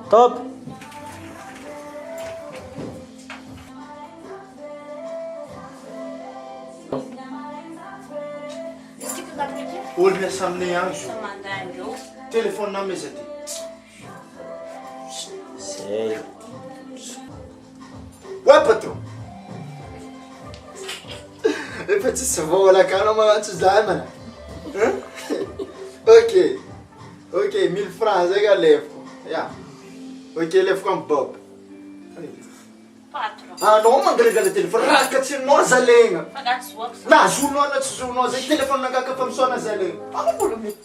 Top. Olha essa menina, telefone na mesa dele. Sei. Ué, patrão? Eu pensei, se eu vou olhar cá, não vai te dar, mano. Ok. Ok, 1000 francs, é galera. Yeah. Ok, ele ficou um pop. Ah, não, mas galera, telefone. Rasca se nós a lenha. Não, se nós a telefone na caca para só nas a lenha. Ah, não vou me.